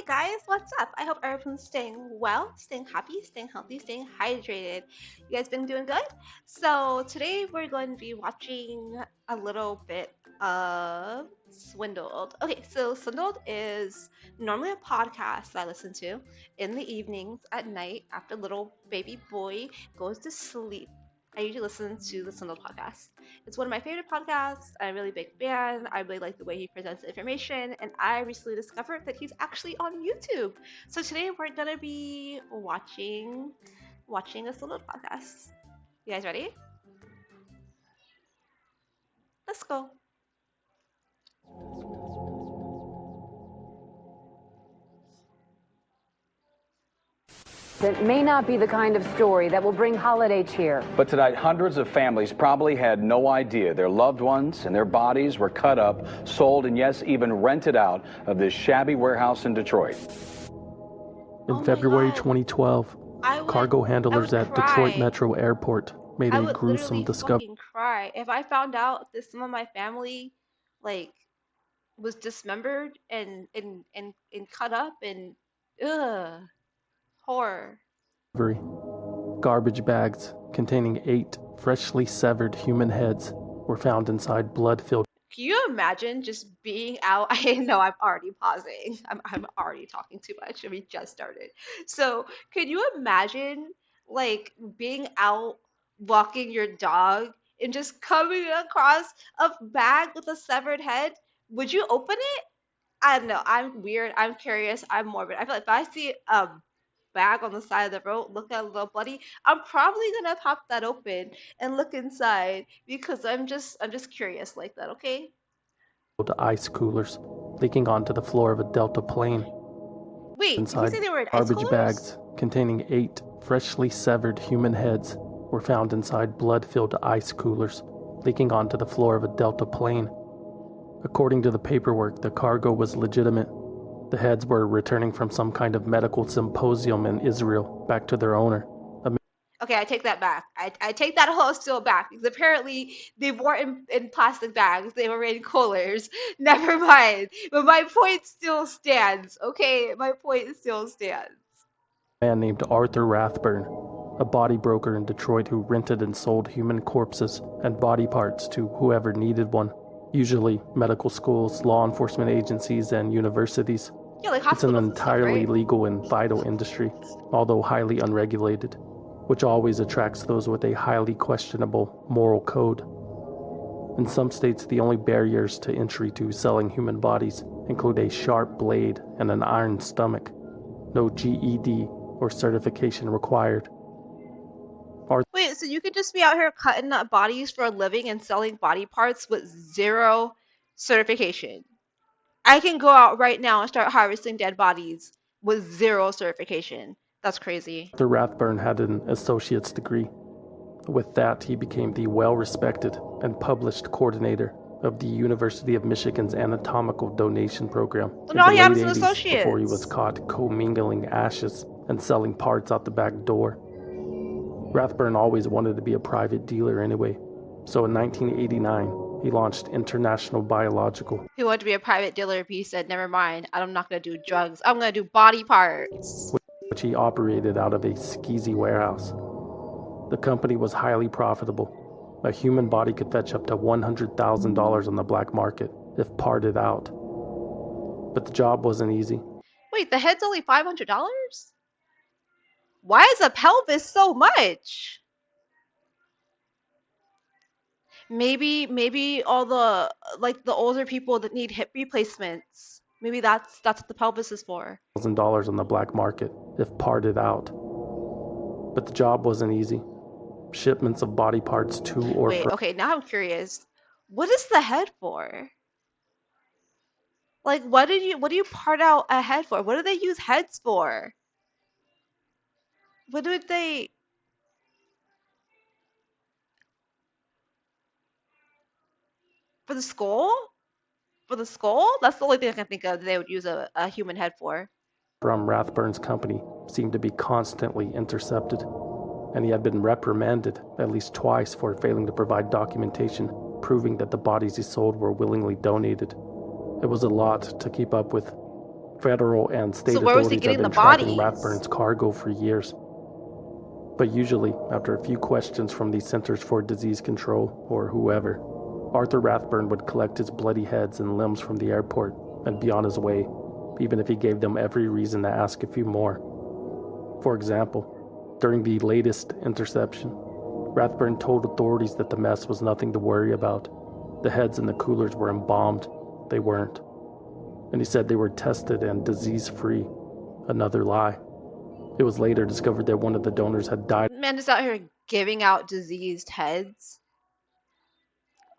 guys, what's up? I hope everyone's staying well, staying happy, staying healthy, staying hydrated. You guys been doing good? So today we're going to be watching a little bit of Swindled. Okay, so Swindled is normally a podcast that I listen to in the evenings at night after little baby boy goes to sleep. I usually listen to the Swindled podcast. It's one of my favorite podcasts. I'm a really big fan. I really like the way he presents information, and I recently discovered that he's actually on YouTube. So today we're gonna be watching a solo podcast. You guys ready? Let's go. It may not be the kind of story that will bring holiday cheer. But tonight, hundreds of families probably had no idea their loved ones and their bodies were cut up, sold, and yes, even rented out of this shabby warehouse in Detroit. In February 2012, cargo handlers at Detroit Metro Airport made a gruesome discovery. Cry if I found out that some of my family, was dismembered and cut up and horror. Garbage bags containing 8 freshly severed human heads were found inside blood-filled. Can you imagine just being out? I know I'm already pausing. I'm already talking too much. We just started. So can you imagine being out walking your dog and just coming across a bag with a severed head? Would you open it? I don't know. I'm weird. I'm curious. I'm morbid. I feel like if I see a bag on the side of the road, look at a little bloody, I'm probably gonna pop that open and look inside because I'm just curious like that. Okay. Ice coolers leaking onto the floor of a Delta plane. Wait, inside did you say they were garbage bags containing 8 freshly severed human heads were found inside blood-filled ice coolers leaking onto the floor of a Delta plane. According to the paperwork, the cargo was legitimate. The heads were returning from some kind of medical symposium in Israel back to their owner. Okay, I take that back. I take that whole still back because apparently they weren't in plastic bags. They were in coolers. Never mind. But my point still stands. Okay, my point still stands. A man named Arthur Rathburn, a body broker in Detroit who rented and sold human corpses and body parts to whoever needed one. Usually medical schools, law enforcement agencies, and universities. Yeah, like it's an hospitals and entirely stuff, right? legal and vital industry, although highly unregulated, which always attracts those with a highly questionable moral code. In some states, the only barriers to entry to selling human bodies include a sharp blade and an iron stomach. No GED or certification required. Wait, so you could just be out here cutting up bodies for a living and selling body parts with zero certification? I can go out right now and start harvesting dead bodies with zero certification. That's crazy. Arthur Rathburn had an associate's degree. With that, he became the well-respected and published coordinator of the University of Michigan's anatomical donation program So now he in has the some late 80s associates. before he was caught commingling ashes and selling parts out the back door. Rathburn always wanted to be a private dealer anyway, so in 1989, he launched International Biological. He wanted to be a private dealer, but he said, never mind, I'm not going to do drugs. I'm going to do body parts. Which he operated out of a skeezy warehouse. The company was highly profitable. A human body could fetch up to $100,000 on the black market if parted out. But the job wasn't easy. Wait, the head's only $500? Why is a pelvis so much? Maybe all the the older people that need hip replacements. Maybe that's what the pelvis is for. $1,000 on the black market if parted out. But the job wasn't easy. Shipments of body parts to or Wait, from. okay, now I'm curious. What is the head for? What do you part out a head for? What do they use heads for? What do they? For the skull? For the skull? That's the only thing I can think of that they would use a human head for. From Rathburn's company seemed to be constantly intercepted, and he had been reprimanded at least twice for failing to provide documentation proving that the bodies he sold were willingly donated. It was a lot to keep up with, Federal and state So where was he authorities have getting the been tracking bodies? Rathburne's cargo for years. But usually, after a few questions from the Centers for Disease Control or whoever, Arthur Rathburn would collect his bloody heads and limbs from the airport and be on his way, even if he gave them every reason to ask a few more. For example, during the latest interception, Rathburn told authorities that the mess was nothing to worry about. The heads in the coolers were embalmed. They weren't. And he said they were tested and disease-free. Another lie. It was later discovered that one of the donors had died Man is out here giving out diseased heads.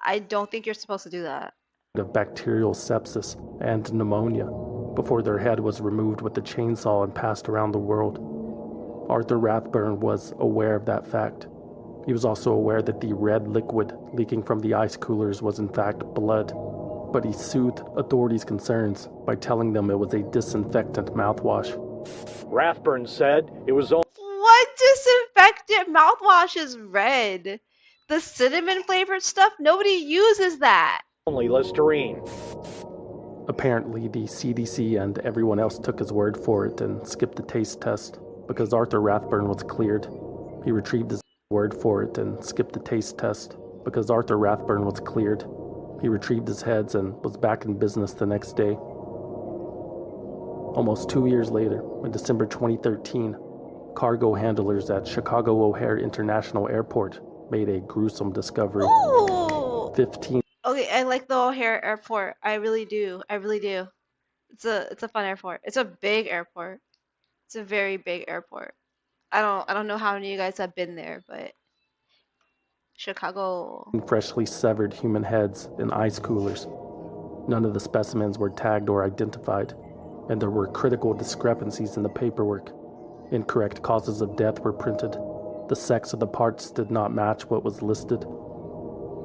I don't think you're supposed to do that. of bacterial sepsis and pneumonia before their head was removed with a chainsaw and passed around the world. Arthur Rathburn was aware of that fact. He was also aware that the red liquid leaking from the ice coolers was in fact blood, but he soothed authorities' concerns by telling them it was a disinfectant mouthwash. Rathburn said it was only What disinfectant mouthwash is red? The cinnamon flavored stuff? Nobody uses that. Listerine. Apparently, the CDC and everyone else took his word for it and skipped the taste test because Arthur Rathburn was cleared. He retrieved his word for it and skipped the taste test because Arthur Rathburn was cleared. He retrieved his heads and was back in business the next day. Almost 2 years later, in December 2013, cargo handlers at Chicago O'Hare International Airport made a gruesome discovery. Ooh. 15 Okay, I like the O'Hare Airport. I really do. I really do. It's a fun airport. It's a big airport. It's a very big airport. I don't know how many of you guys have been there, but Chicago. freshly severed human heads in ice coolers. None of the specimens were tagged or identified, and there were critical discrepancies in the paperwork. Incorrect causes of death were printed. The sex of the parts did not match what was listed.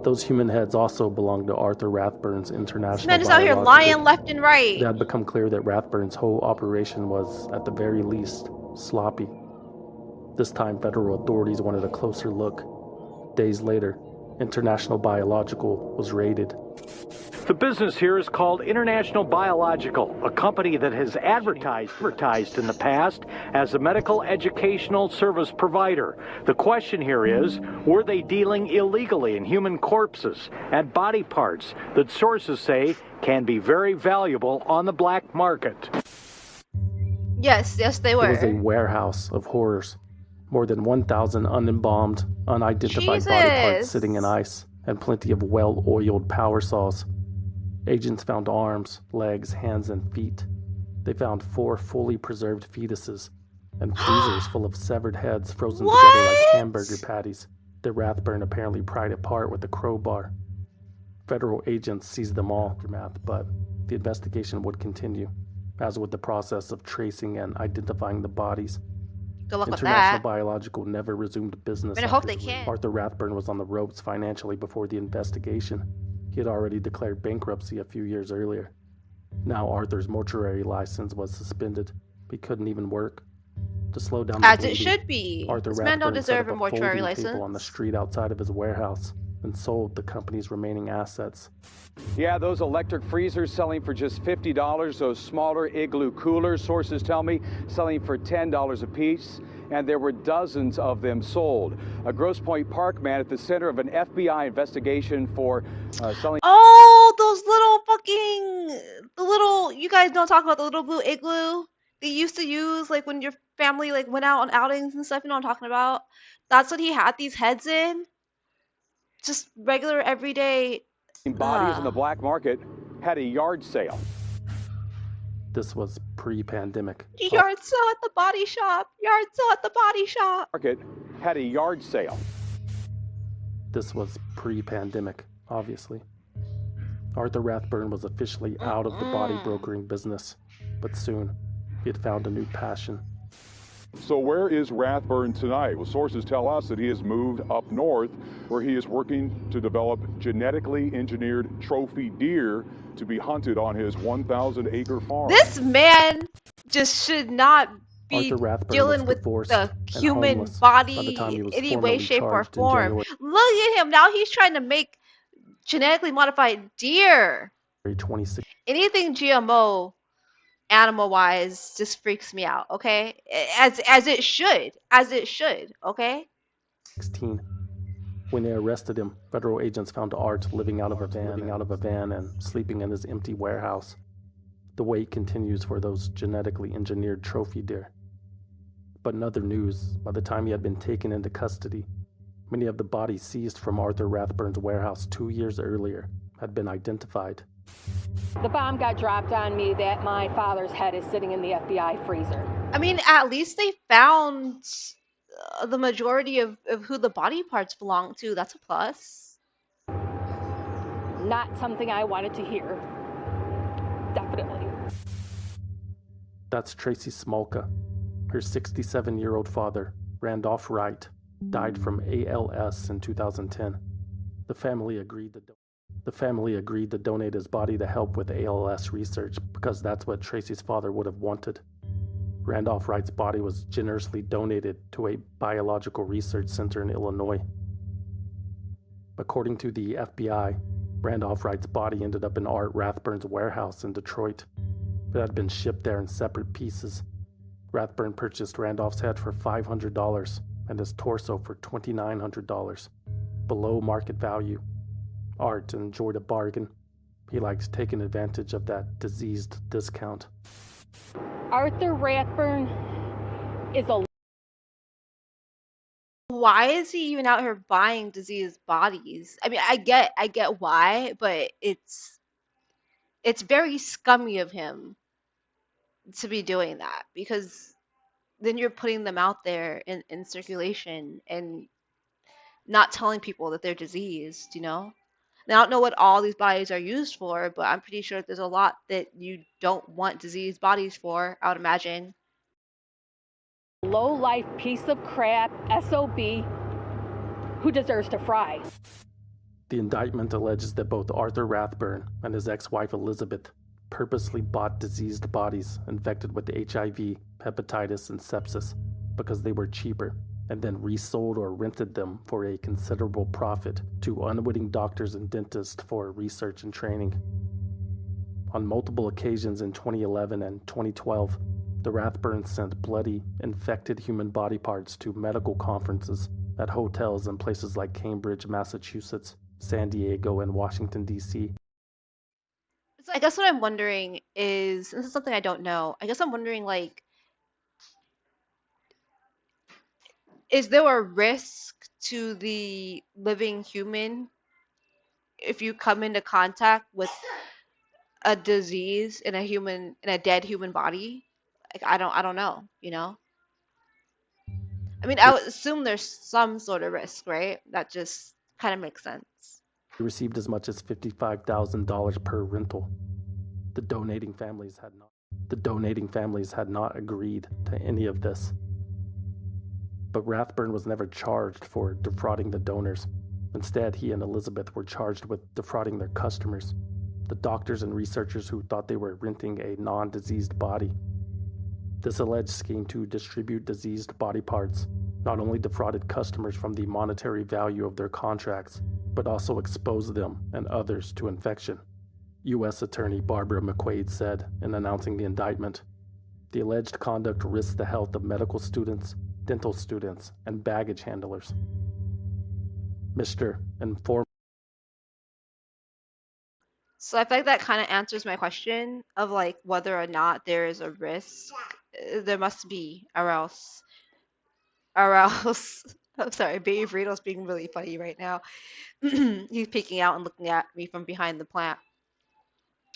Those human heads also belonged to Arthur Rathburn's International This man is out here Biological. lying left and right. It had become clear that Rathburn's whole operation was, at the very least, sloppy. This time, federal authorities wanted a closer look. Days later, International Biological was raided. The business here is called International Biological, a company that has advertised in the past as a medical educational service provider. The question here is, were they dealing illegally in human corpses and body parts that sources say can be very valuable on the black market? Yes, they It was a were. warehouse of horrors. More than 1,000 unembalmed, unidentified body parts Jesus. sitting in ice, and plenty of well-oiled power saws. Agents found arms, legs, hands, and feet. They found 4 fully preserved fetuses and freezers full of severed heads frozen together like What? hamburger patties that Rathburn apparently pried apart with a crowbar. Federal agents seized them all, but the investigation would continue, as would the process of tracing and identifying the bodies. Good luck with International that. Biological never resumed business. I mean, I hope after they can. Arthur Rathburn was on the ropes financially before the investigation. He had already declared bankruptcy a few years earlier. Now Arthur's mortuary license was suspended. He couldn't even work. To slow down the As it bleeding, should be. Arthur This man don't Rathburn set deserve up a mortuary folding table on the license. street outside of his warehouse and sold the company's remaining assets. Yeah, those electric freezers selling for just $50. Those smaller igloo coolers, sources tell me, selling for $10 a piece. And there were dozens of them sold. A Grosse Pointe Park man at the center of an FBI investigation for selling. Oh, those you guys don't talk about the little blue igloo they used to use like when your family like went out on outings and stuff, you know what I'm talking about? That's what he had these heads in. Just regular everyday. Bodies in the black market had a yard sale. This was pre-pandemic. Yard sale at the body shop. Yard sale at the body shop. Market had a yard sale. This was pre-pandemic, obviously. Arthur Rathburn was officially out of the body brokering business, but soon he had found a new passion. So where is Rathburn tonight? Well, sources tell us that he has moved up north, where he is working to develop genetically engineered trophy deer to be hunted on his 1,000-acre farm. This man just should not be Arthur Rathburn dealing was with divorced the and human homeless by the body time he was any way, formally shape, or charged in form. January Look at him. Now he's trying to make genetically modified deer. 26. Anything GMO animal wise just freaks me out, okay? As it should. As it should, okay? 16. When they arrested him, federal agents found Art living out of a van and sleeping in his empty warehouse. The wait continues for those genetically engineered trophy deer. But in other news, by the time he had been taken into custody, many of the bodies seized from Arthur Rathburn's warehouse 2 years earlier had been identified. The bomb got dropped on me that my father's head is sitting in the FBI freezer. I mean, at least they found the majority of who the body parts belong to. That's a plus. Not something I wanted to hear. Definitely. That's Tracy Smolka. Her 67-year-old father, Randolph Wright, died from ALS in 2010. The family agreed to donate his body to help with ALS research because that's what Tracy's father would have wanted. Randolph Wright's body was generously donated to a biological research center in Illinois. According to the FBI, Randolph Wright's body ended up in Art Rathburn's warehouse in Detroit. It had been shipped there in separate pieces. Rathburn purchased Randolph's head for $500 and his torso for $2,900, below market value. Art enjoyed a bargain. He liked taking advantage of that diseased discount. Arthur Rathburn is a... Why is he even out here buying diseased bodies? I mean, I get why, but it's very scummy of him to be doing that, because then you're putting them out there in circulation and not telling people that they're diseased, you know? Now, I don't know what all these bodies are used for, but I'm pretty sure there's a lot that you don't want diseased bodies for, I would imagine. low-life piece of crap, SOB, who deserves to fry. The indictment alleges that both Arthur Rathburn and his ex-wife Elizabeth purposely bought diseased bodies infected with HIV, hepatitis, and sepsis because they were cheaper, and then resold or rented them for a considerable profit to unwitting doctors and dentists for research and training. On multiple occasions in 2011 and 2012, the Rathburns sent bloody, infected human body parts to medical conferences at hotels in places like Cambridge, Massachusetts, San Diego, and Washington, D.C. So I guess what I'm wondering is, this is something I don't know, I guess I'm wondering, like, is there a risk to the living human if you come into contact with a disease in a dead human body? Like, I don't know, you know? I mean, I would assume there's some sort of risk, right? That just kind of makes sense. They received as much as $55,000 per rental. The donating families had not agreed to any of this. But Rathburn was never charged for defrauding the donors. Instead, he and Elizabeth were charged with defrauding their customers, the doctors and researchers who thought they were renting a non-diseased body. This alleged scheme to distribute diseased body parts not only defrauded customers from the monetary value of their contracts, but also exposed them and others to infection. U.S. Attorney Barbara McQuaid said in announcing the indictment, "The alleged conduct risks the health of medical students, dental students, and baggage handlers." Mr. Inform. So I feel like that kind of answers my question of, like, whether or not there is a risk. There must be, or else, I'm sorry, Baby Burrito's being really funny right now. He's peeking out and looking at me from behind the plant.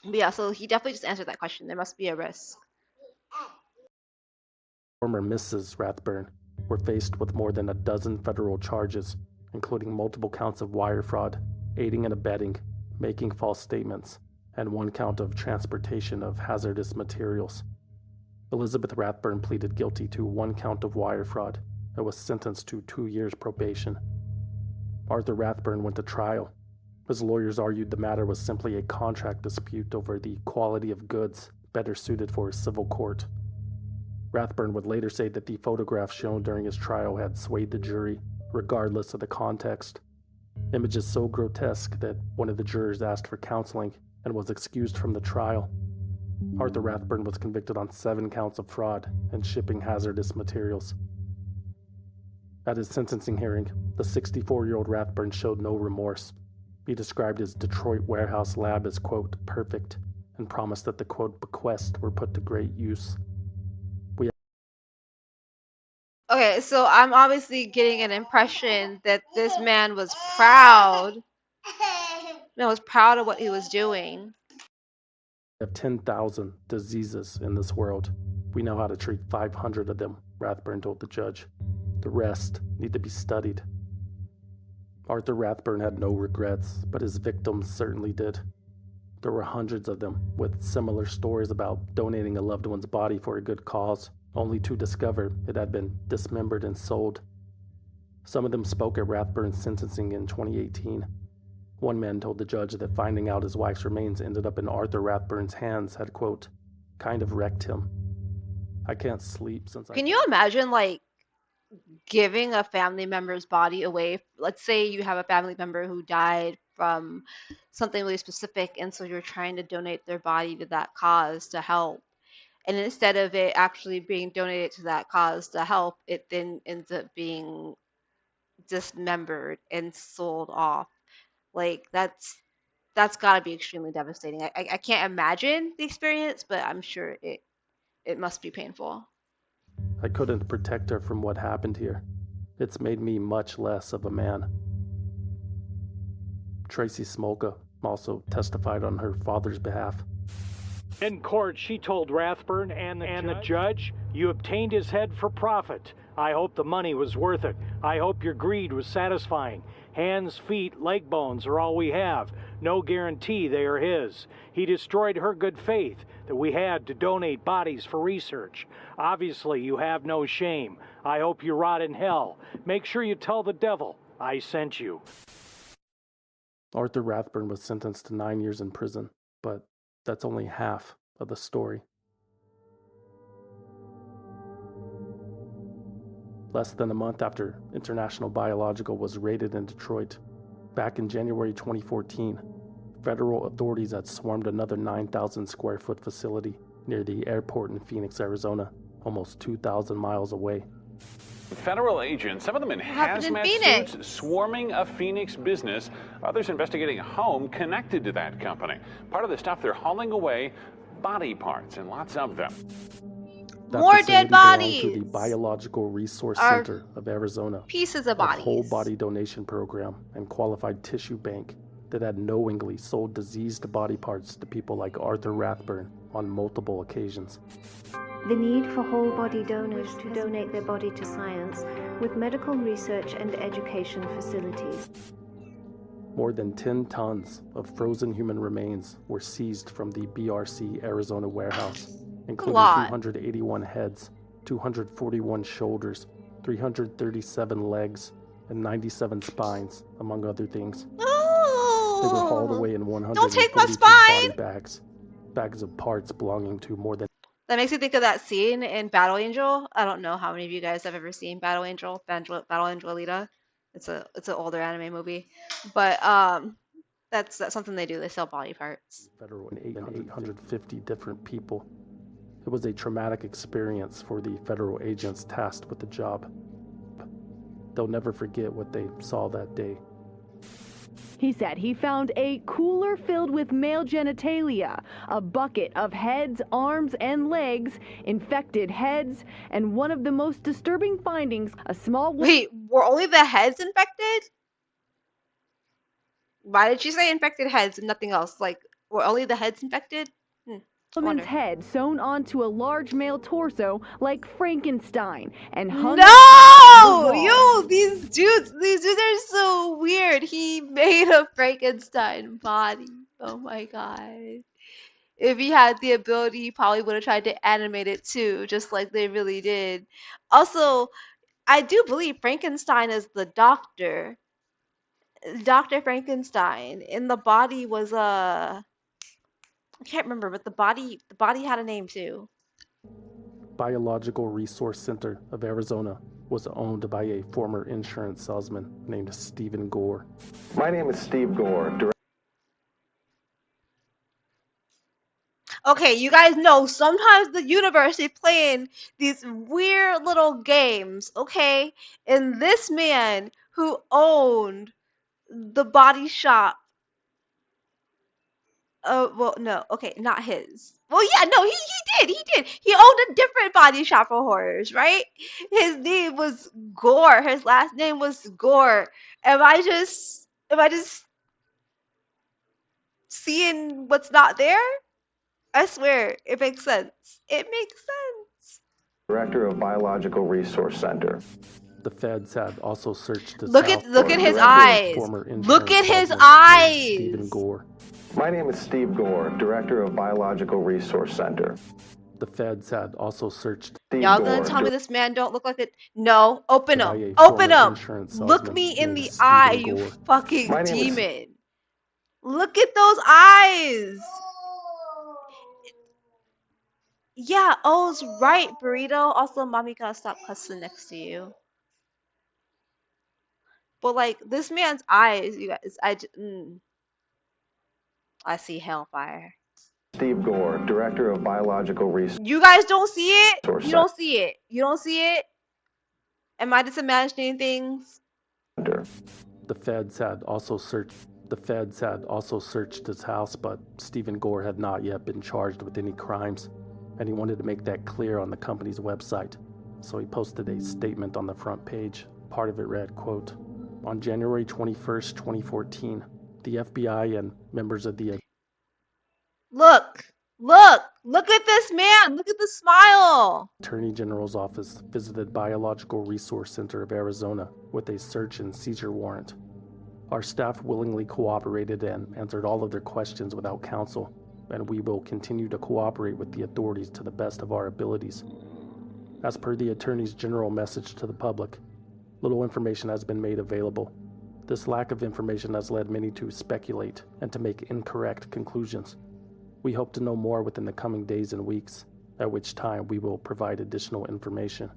But yeah, so he definitely just answered that question. There must be a risk. Former Mrs. Rathburn were faced with more than a dozen federal charges, including multiple counts of wire fraud, aiding and abetting, making false statements, and one count of transportation of hazardous materials. Elizabeth Rathburn pleaded guilty to one count of wire fraud and was sentenced to 2 years probation. Arthur Rathburn went to trial. His lawyers argued the matter was simply a contract dispute over the quality of goods better suited for a civil court. Rathburn would later say that the photographs shown during his trial had swayed the jury, regardless of the context. Images so grotesque that one of the jurors asked for counseling and was excused from the trial. Arthur Rathburn was convicted on 7 counts of fraud and shipping hazardous materials. At his sentencing hearing, the 64-year-old Rathburn showed no remorse. He described his Detroit warehouse lab as, quote, perfect, and promised that the, quote, bequests were put to great use. Okay, so I'm obviously getting an impression that this man was proud. Man was proud of what he was doing. We have 10,000 diseases in this world. We know how to treat 500 of them, Rathburn told the judge. The rest need to be studied. Arthur Rathburn had no regrets, but his victims certainly did. There were hundreds of them, with similar stories about donating a loved one's body for a good cause, only to discover it had been dismembered and sold. Some of them spoke at Rathburn's sentencing in 2018. One man told the judge that finding out his wife's remains ended up in Arthur Rathburn's hands had, quote, kind of wrecked him. I can't sleep since Can you imagine, like, giving a family member's body away? Let's say you have a family member who died from something really specific, and so you're trying to donate their body to that cause to help. And instead of it actually being donated to that cause to help, it then ends up being dismembered and sold off. Like, that's got to be extremely devastating. I can't imagine the experience, but I'm sure it must be painful. I couldn't protect her from what happened here. It's made me much less of a man. Tracy Smolka also testified on her father's behalf. In court, she told Rathburn and the judge, you obtained his head for profit. I hope the money was worth it. I hope your greed was satisfying. Hands, feet, leg bones are all we have. No guarantee they are his. He destroyed her good faith that we had to donate bodies for research. Obviously, you have no shame. I hope you rot in hell. Make sure you tell the devil I sent you. Arthur Rathburn was sentenced to 9 years in prison, but that's only half of the story. Less than a month after International Biological was raided in Detroit, back in January 2014, federal authorities had swarmed another 9,000 square foot facility near the airport in Phoenix, Arizona, almost 2,000 miles away. Federal agents, some of them in hazmat suits, swarming a Phoenix business. Others investigating a home connected to that company. Part of the stuff they're hauling away, body parts, and lots of them. That more dead bodies. To the Biological Resource Center of Arizona, pieces of bodies, a whole body donation program and qualified tissue bank that had knowingly sold diseased body parts to people like Arthur Rathburn on multiple occasions. The need for whole body donors to donate their body to science with medical research and education facilities. More than 10 tons of frozen human remains were seized from the BRC Arizona warehouse, including 281 heads, 241 shoulders, 337 legs, and 97 spines, among other things. Oh, they were hauled away in 142 don't take my spine! body bags of parts belonging to more than... That makes me think of that scene in Battle Angel. I don't know how many of you guys have ever seen Battle Angel, Battle Angel Alita. It's an older anime movie, but that's something they do. They sell body parts. Federal and 850 different people. It was a traumatic experience for the federal agents tasked with the job. They'll never forget what they saw that day. He said he found a cooler filled with male genitalia, a bucket of heads, arms, and legs, infected heads, and one of the most disturbing findings, a small... Wait, were only the heads infected? Why did she say infected heads and nothing else? Like, were only the heads infected? Woman's head sewn onto a large male torso like Frankenstein and hung... No! Yo, these dudes are so weird. He made a Frankenstein body. Oh my god. If he had the ability, he probably would have tried to animate it too, just like they really did. Also, I do believe Frankenstein is the doctor. Dr. Frankenstein. And the body was I can't remember, but the body had a name too. Biological Resource Center of Arizona was owned by a former insurance salesman named Stephen Gore. My name is Steve Gore. Okay, you guys know sometimes the universe is playing these weird little games, okay? And this man who owned the body shop, well, no, okay, not his. Well, yeah, no, he did. He owned a different body shop for horrors, right? His name was Gore. His last name was Gore. Am I just seeing what's not there? I swear, it makes sense. It makes sense. Director of Biological Resource Center. The feds had also searched his Look house. at his eyes. Look at his eyes. Stephen Gore. My name is Steve Gore, Director of Biological Resource Center. The feds had also searched. Y'all gonna tell me this man don't look like it? No, open him. Open him. Look me in the eye, you fucking demon. Look at those eyes. Yeah, O's right, Burrito. Also, mommy gotta stop cussing next to you. But like this man's eyes, you guys, I see hellfire. Steve Gore, Director of Biological Resource. You guys don't see it? You don't see it. You don't see it? Am I just imagining things? The feds had also searched. The feds had also searched his house, but Stephen Gore had not yet been charged with any crimes, and he wanted to make that clear on the company's website. So he posted a statement on the front page. Part of it read, quote, "On January 21st, 2014, the FBI and members of the..." Look at this man. Look at the smile. Attorney General's office visited Biological Resource Center of Arizona with a search and seizure warrant. Our staff willingly cooperated and answered all of their questions without counsel, and we will continue to cooperate with the authorities to the best of our abilities. As per the Attorney General's message to the public, little information has been made available. This lack of information has led many to speculate and to make incorrect conclusions. We hope to know more within the coming days and weeks, at which time we will provide additional information.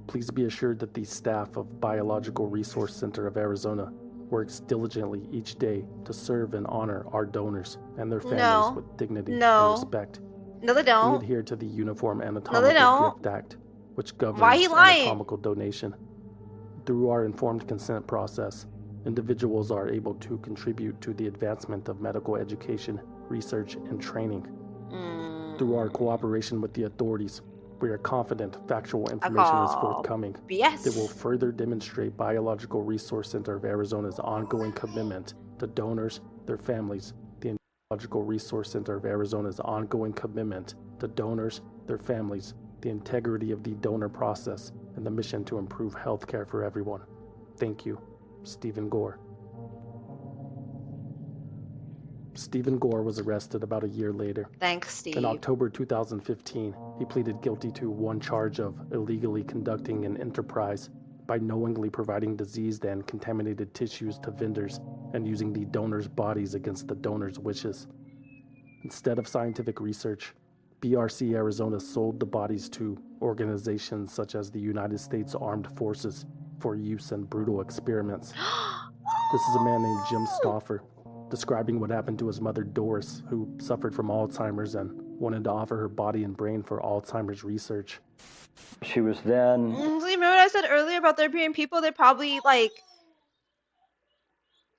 Please be assured that the staff of Biological Resource Center of Arizona works diligently each day to serve and honor our donors and their families with dignity and respect. No, they don't. We adhere to the Uniform Anatomical Gift Act, which governs anatomical donation. Through our informed consent process, individuals are able to contribute to the advancement of medical education, research, and training. Through our cooperation with the authorities, we are confident factual information is forthcoming that will further demonstrate Biological Resource Center of Arizona's ongoing commitment to donors, their families. The Biological Resource Center of Arizona's ongoing commitment to donors, their families, the integrity of the donor process, and the mission to improve healthcare for everyone. Thank you, Stephen Gore. Stephen Gore was arrested about a year later. Thanks, Steve. In October 2015, he pleaded guilty to one charge of illegally conducting an enterprise by knowingly providing diseased and contaminated tissues to vendors and using the donors' bodies against the donors' wishes. Instead of scientific research, BRC Arizona sold the bodies to organizations such as the United States Armed Forces for use in brutal experiments. This is a man named Jim Stauffer, describing what happened to his mother Doris, who suffered from Alzheimer's and wanted to offer her body and brain for Alzheimer's research. She was then... So you remember what I said earlier about there being people that probably, like...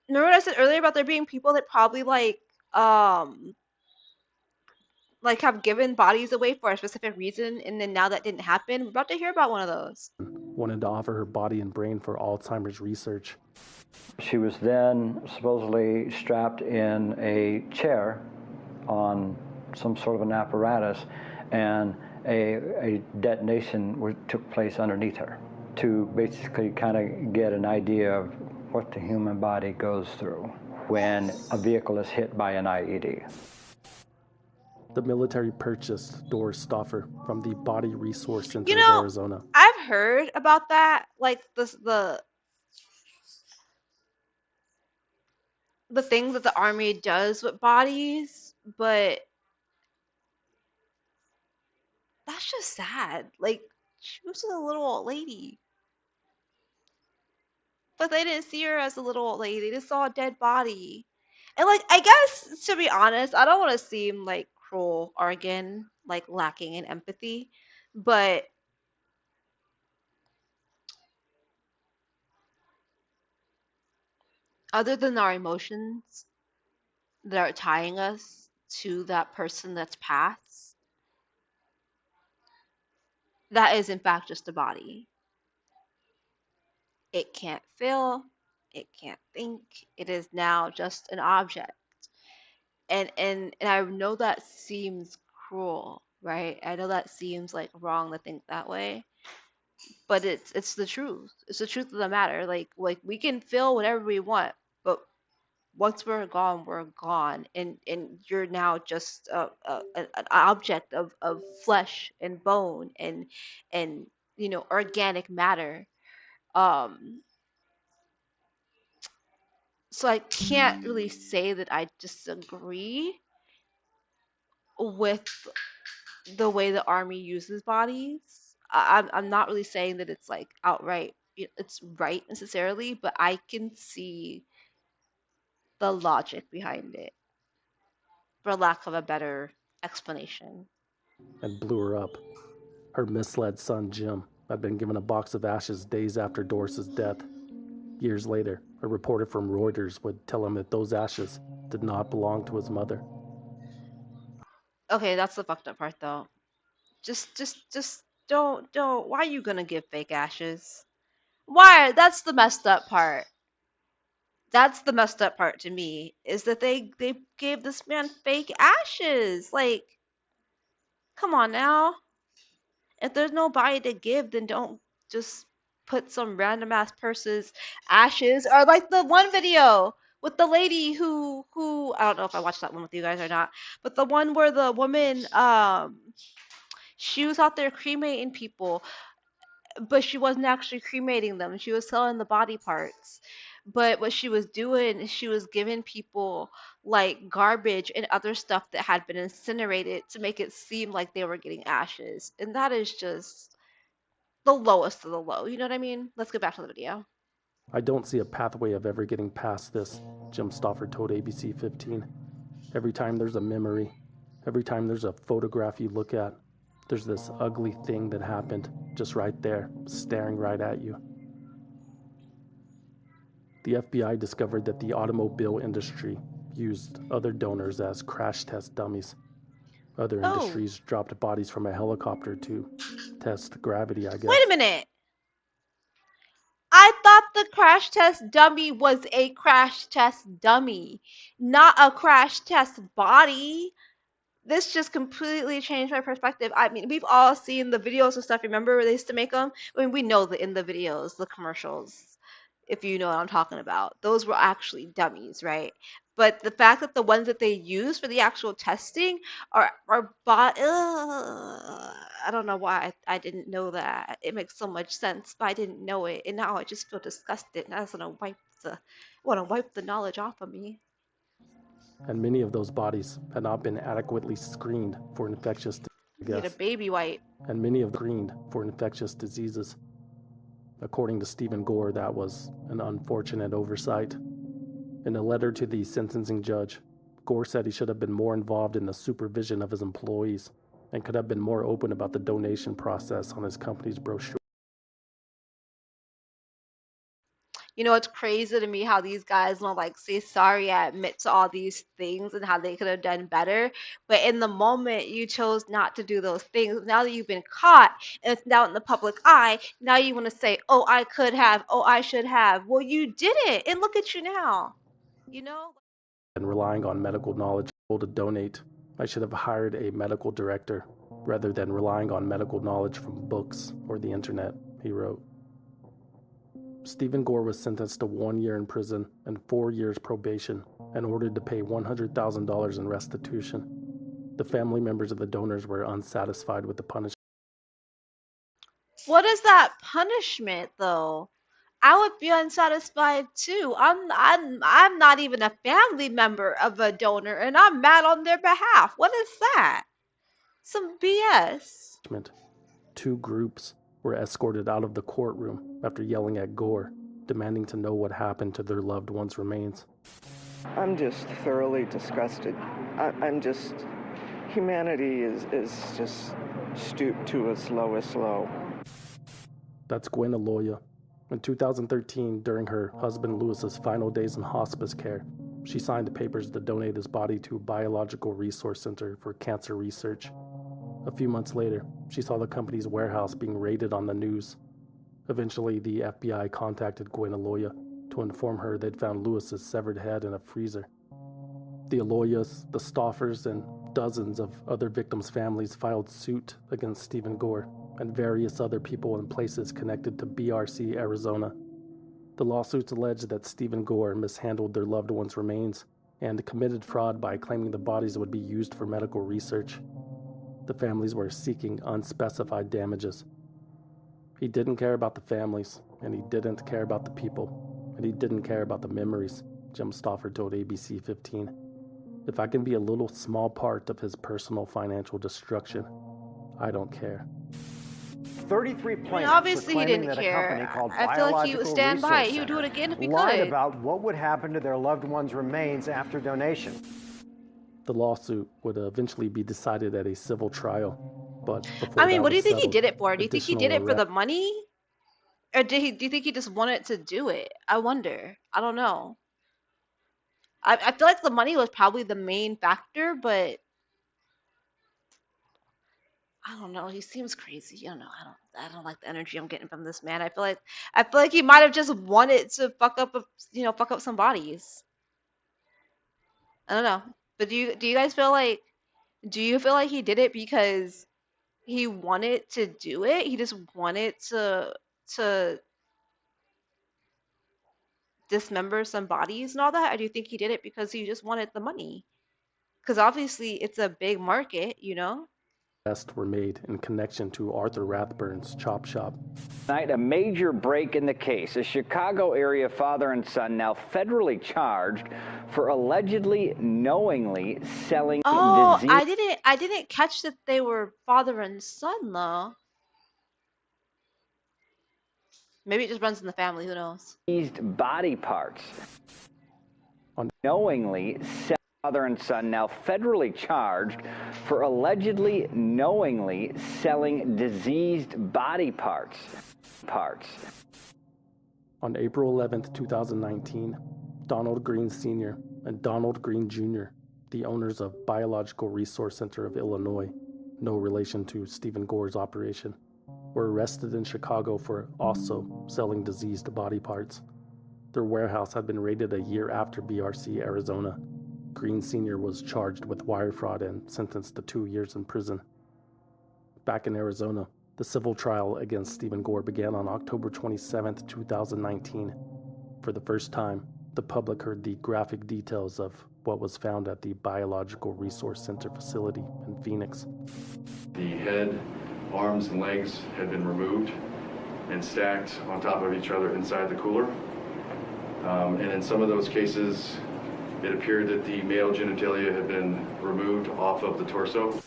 Remember what I said earlier about there being people that probably, like have given bodies away for a specific reason, and then now that didn't happen? We're about to hear about one of those. Wanted to offer her body and brain for Alzheimer's research. She was then supposedly strapped in a chair on some sort of an apparatus, and a detonation took place underneath her to basically kind of get an idea of what the human body goes through when a vehicle is hit by an IED. The military purchased Doris Stauffer from the Body Resource Center of Arizona. I've heard about that, like the things that the Army does with bodies, but that's just sad. Like, she was just a little old lady. But they didn't see her as a little old lady. They just saw a dead body. And, like, I guess, to be honest, I don't want to seem, like, cruel organ, like lacking in empathy. But other than our emotions that are tying us to that person that's passed, that is in fact just a body. It can't feel, it can't think. It is now just an object. And I know that seems cruel, right? I know that seems like wrong to think that way, but it's the truth. It's the truth of the matter. Like we can feel whatever we want, but once we're gone, we're gone, and you're now just an object of flesh and bone and organic matter. Um, so I can't really say that I disagree with the way the army uses bodies. I'm not really saying that it's like outright it's right necessarily, but I can see the logic behind it, for lack of a better explanation. And blew her up. Her misled son, Jim, had been given a box of ashes days after Doris's death. Years later, a reporter from Reuters would tell him that those ashes did not belong to his mother. Okay, that's the fucked up part though. Just don't. Why are you gonna give fake ashes? Why? That's the messed up part. That's the messed up part to me, is that they gave this man fake ashes. Like, come on now. If there's no body to give, then don't just put some random ass person's ashes. Or like the one video with the lady who I don't know if I watched that one with you guys or not, but the one where the woman she was out there cremating people, but she wasn't actually cremating them. She was selling the body parts. But what she was doing is she was giving people like garbage and other stuff that had been incinerated to make it seem like they were getting ashes. And that is just the lowest of the low. You know what I mean? Let's get back to the video. I don't see a pathway of ever getting past this, Jim Stauffer told ABC 15. Every time there's a memory, every time there's a photograph you look at, there's this ugly thing that happened just right there, staring right at you. The FBI discovered that the automobile industry used other donors as crash test dummies. Other industries dropped bodies from a helicopter to test gravity, I guess. Wait a minute. I thought the crash test dummy was a crash test dummy, not a crash test body. This just completely changed my perspective. I mean, we've all seen the videos and stuff. Remember where they used to make them? I mean, we know that in the videos, the commercials, if you know what I'm talking about, those were actually dummies, right? But the fact that the ones that they use for the actual testing are I don't know why I didn't know that. It makes so much sense, but I didn't know it, and now I just feel disgusted. And I just want to wipe the knowledge off of me. And many of those bodies had not been adequately screened for infectious diseases. Need a baby wipe. And many of them screened for infectious diseases. According to Stephen Gore, that was an unfortunate oversight. In a letter to the sentencing judge, Gore said he should have been more involved in the supervision of his employees and could have been more open about the donation process on his company's brochure. You know, it's crazy to me how these guys want to like say sorry, I admit to all these things and how they could have done better. But in the moment, you chose not to do those things. Now that you've been caught and it's now in the public eye, now you want to say, oh, I could have, oh, I should have. Well, you did it. And look at you now. You know? And relying on medical knowledge to donate, I should have hired a medical director rather than relying on medical knowledge from books or the internet, he wrote. Stephen Gore was sentenced to 1 year in prison and 4 years probation and ordered to pay $100,000 in restitution. The family members of the donors were unsatisfied with the punishment. What is that punishment, though? I would be unsatisfied too. I'm not even a family member of a donor, and I'm mad on their behalf. What is that? Some BS. 2 groups were escorted out of the courtroom after yelling at Gore, demanding to know what happened to their loved one's remains. I'm just thoroughly disgusted. I'm just Humanity is just stooped to its lowest low. That's Gwen Aloya. In 2013, during her husband Lewis's final days in hospice care, she signed the papers to donate his body to a biological resource center for cancer research. A few months later, she saw the company's warehouse being raided on the news. Eventually, the FBI contacted Gwen Aloya to inform her they'd found Lewis's severed head in a freezer. The Aloyas, the Stoffers, and dozens of other victims' families filed suit against Stephen Gore and various other people in places connected to BRC, Arizona. The lawsuits alleged that Stephen Gore mishandled their loved ones' remains and committed fraud by claiming the bodies would be used for medical research. The families were seeking unspecified damages. He didn't care about the families, and he didn't care about the people, and he didn't care about the memories, Jim Stoffer told ABC 15. If I can be a little small part of his personal financial destruction, I don't care. 33 plaintiffs obviously were he claiming didn't that care. a company called I feel like he would Biological stand by it. Resource He would do it Center again if he lied could. about what would happen to their loved ones' remains after donation. The lawsuit would eventually be decided at a civil trial, but before I mean, that what do you was think he settled, did it for? Do you think he did it for additional the money? Or do you think he just wanted to do it? I wonder. I don't know. I feel like the money was probably the main factor, but I don't know. He seems crazy. I don't know. I don't like the energy I'm getting from this man. I feel like he might have just wanted to fuck up some bodies. I don't know. But do you guys feel like he did it because he wanted to do it? He just wanted to dismember some bodies and all that? Or do you think he did it because he just wanted the money? Because obviously it's a big market, you know? arrests were made in connection to Arthur Rathburn's chop shop. Tonight, a major break in the case. A Chicago area father and son now federally charged for allegedly knowingly selling disease. I didn't catch that they were father and son though. Maybe it just runs in the family, who knows? Diseased body parts. Unknowingly selling. Father and son now federally charged for allegedly knowingly selling diseased body parts. On April 11th, 2019, Donald Green Sr. and Donald Green Jr., the owners of Biological Resource Center of Illinois, no relation to Stephen Gore's operation, were arrested in Chicago for also selling diseased body parts. Their warehouse had been raided a year after BRC, Arizona. Green Sr. was charged with wire fraud and sentenced to 2 years in prison. Back in Arizona, the civil trial against Stephen Gore began on October 27, 2019. For the first time, the public heard the graphic details of what was found at the Biological Resource Center facility in Phoenix. The head, arms, and legs had been removed and stacked on top of each other inside the cooler. And in some of those cases, it appeared that the male genitalia had been removed off of the torso.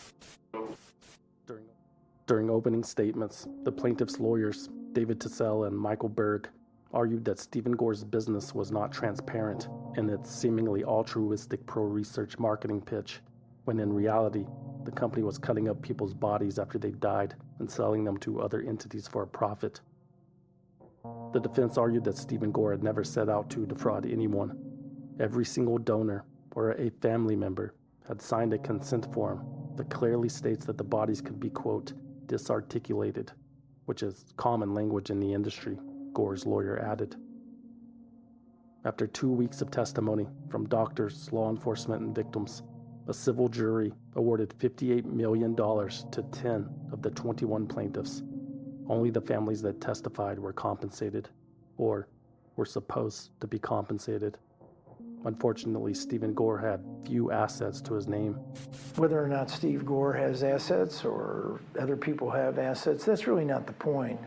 During opening statements, the plaintiff's lawyers, David Tissell and Michael Berg, argued that Stephen Gore's business was not transparent in its seemingly altruistic pro-research marketing pitch, when in reality, the company was cutting up people's bodies after they died and selling them to other entities for a profit. The defense argued that Stephen Gore had never set out to defraud anyone. Every single donor or a family member had signed a consent form that clearly states that the bodies could be, quote, disarticulated, which is common language in the industry, Gore's lawyer added. After 2 weeks of testimony from doctors, law enforcement, and victims, a civil jury awarded $58 million to 10 of the 21 plaintiffs. Only the families that testified were compensated, or were supposed to be compensated. Unfortunately, Stephen Gore had few assets to his name. Whether or not Steve Gore has assets or other people have assets, that's really not the point.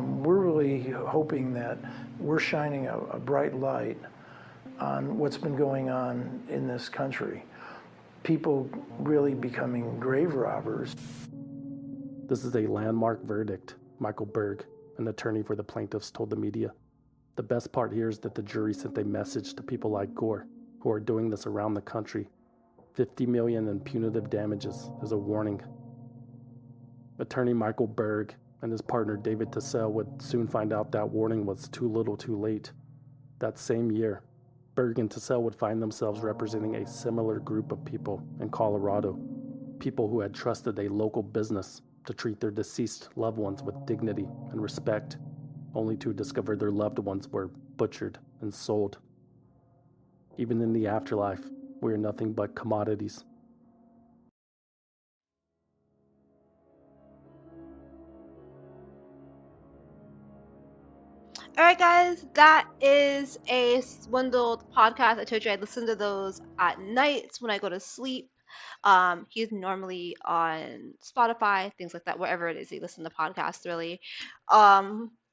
We're really hoping that we're shining a bright light on what's been going on in this country. People really becoming grave robbers. This is a landmark verdict, Michael Berg, an attorney for the plaintiffs, told the media. The best part here is that the jury sent a message to people like Gore, who are doing this around the country. $50 million in punitive damages as a warning. Attorney Michael Berg and his partner David Tassell would soon find out that warning was too little too late. That same year, Berg and Tassell would find themselves representing a similar group of people in Colorado, people who had trusted a local business to treat their deceased loved ones with dignity and respect, only to discover their loved ones were butchered and sold. Even in the afterlife, we are nothing but commodities. All right, guys, that is a Swindled podcast. I told you I listen to those at nights when I go to sleep. He's normally on Spotify, things like that, wherever it is you listen to podcasts, really.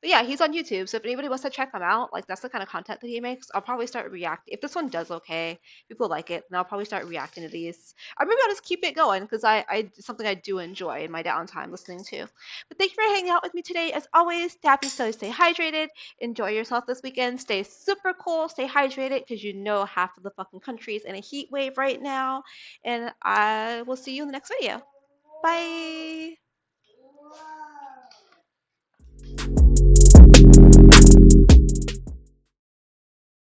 But yeah, he's on YouTube. So if anybody wants to check him out, like that's the kind of content that he makes. I'll probably start reacting. If this one does okay, people like it, then I'll probably start reacting to these. Or maybe I'll just keep it going because it's something I do enjoy in my downtime listening to. But thank you for hanging out with me today. As always, happy so stay hydrated. Enjoy yourself this weekend. Stay super cool. Stay hydrated because you know half of the fucking country is in a heat wave right now. And I will see you in the next video. Bye.